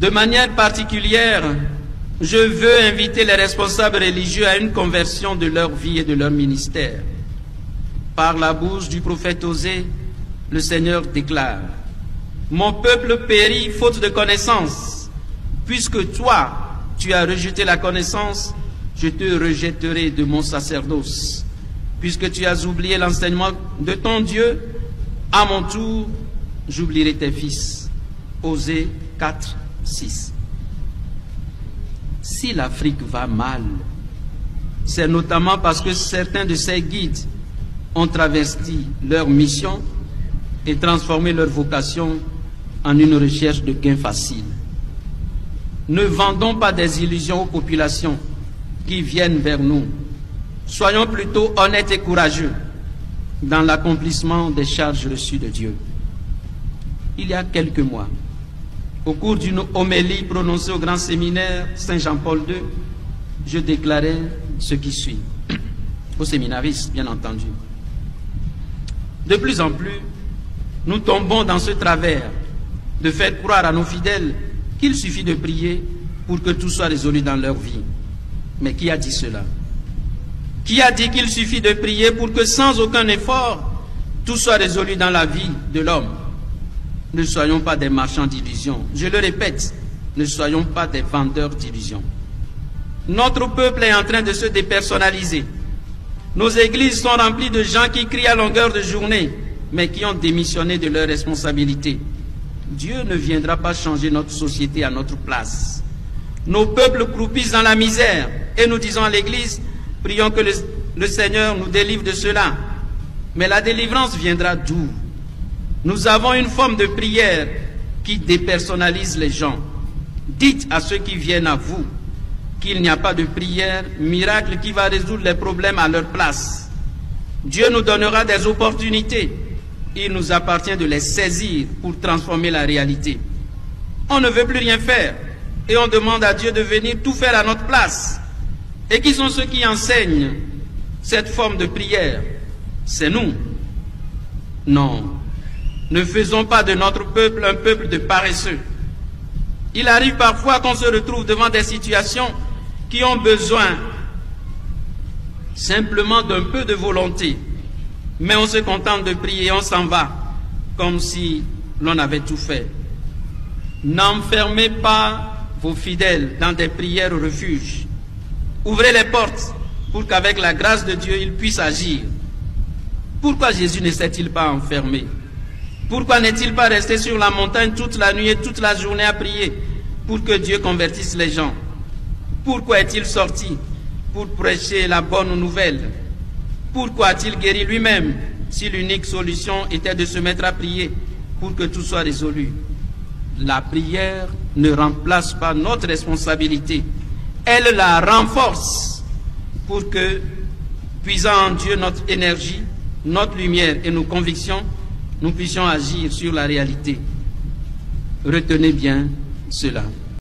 De manière particulière, je veux inviter les responsables religieux à une conversion de leur vie et de leur ministère. Par la bouche du prophète Osée, le Seigneur déclare: mon peuple périt faute de connaissance. Puisque toi, tu as rejeté la connaissance, je te rejetterai de mon sacerdoce. Puisque tu as oublié l'enseignement de ton Dieu, à mon tour, j'oublierai tes fils. Osée 4, 6. Si l'Afrique va mal, c'est notamment parce que certains de ses guides ont travesti leur mission et transformé leur vocation en une recherche de gains faciles. Ne vendons pas des illusions aux populations qui viennent vers nous. Soyons plutôt honnêtes et courageux dans l'accomplissement des charges reçues de Dieu. Il y a quelques mois, au cours d'une homélie prononcée au grand séminaire Saint-Jean-Paul II, je déclarais ce qui suit, aux séminaristes bien entendu. De plus en plus, nous tombons dans ce travers de faire croire à nos fidèles qu'il suffit de prier pour que tout soit résolu dans leur vie. Mais qui a dit cela? Qui a dit qu'il suffit de prier pour que sans aucun effort, tout soit résolu dans la vie de l'homme? Ne soyons pas des marchands d'illusions. Je le répète, ne soyons pas des vendeurs d'illusions. Notre peuple est en train de se dépersonnaliser. Nos églises sont remplies de gens qui crient à longueur de journée, mais qui ont démissionné de leurs responsabilités. Dieu ne viendra pas changer notre société à notre place. Nos peuples croupissent dans la misère et nous disons à l'église: prions que le Seigneur nous délivre de cela. Mais la délivrance viendra d'où? Nous avons une forme de prière qui dépersonnalise les gens. Dites à ceux qui viennent à vous qu'il n'y a pas de prière miracle qui va résoudre les problèmes à leur place. Dieu nous donnera des opportunités. Il nous appartient de les saisir pour transformer la réalité. On ne veut plus rien faire et on demande à Dieu de venir tout faire à notre place. Et qui sont ceux qui enseignent cette forme de prière? C'est nous. Non, ne faisons pas de notre peuple un peuple de paresseux. Il arrive parfois qu'on se retrouve devant des situations qui ont besoin simplement d'un peu de volonté. Mais on se contente de prier et on s'en va, comme si l'on avait tout fait. N'enfermez pas vos fidèles dans des prières refuges. Ouvrez les portes pour qu'avec la grâce de Dieu, ils puissent agir. Pourquoi Jésus ne s'est-il pas enfermé? Pourquoi n'est-il pas resté sur la montagne toute la nuit et toute la journée à prier pour que Dieu convertisse les gens? Pourquoi est-il sorti pour prêcher la bonne nouvelle? Pourquoi a-t-il guéri lui-même si l'unique solution était de se mettre à prier pour que tout soit résolu? La prière ne remplace pas notre responsabilité. Elle la renforce pour que, puisant en Dieu notre énergie, notre lumière et nos convictions, nous puissions agir sur la réalité. Retenez bien cela.